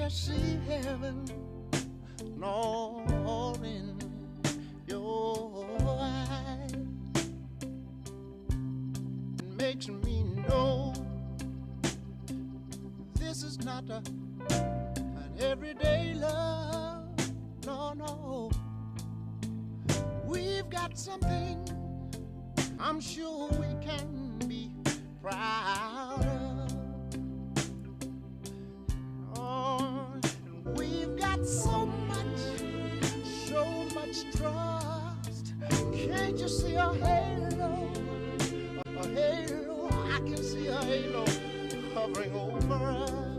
to see heaven, Lord, in your eyes. It makes me know this is not an everyday love. No, no. We've got something I'm sure we can be proud of. Oh, we've got so much trust. Can't you see a halo? A halo, I can see a halo hovering over us.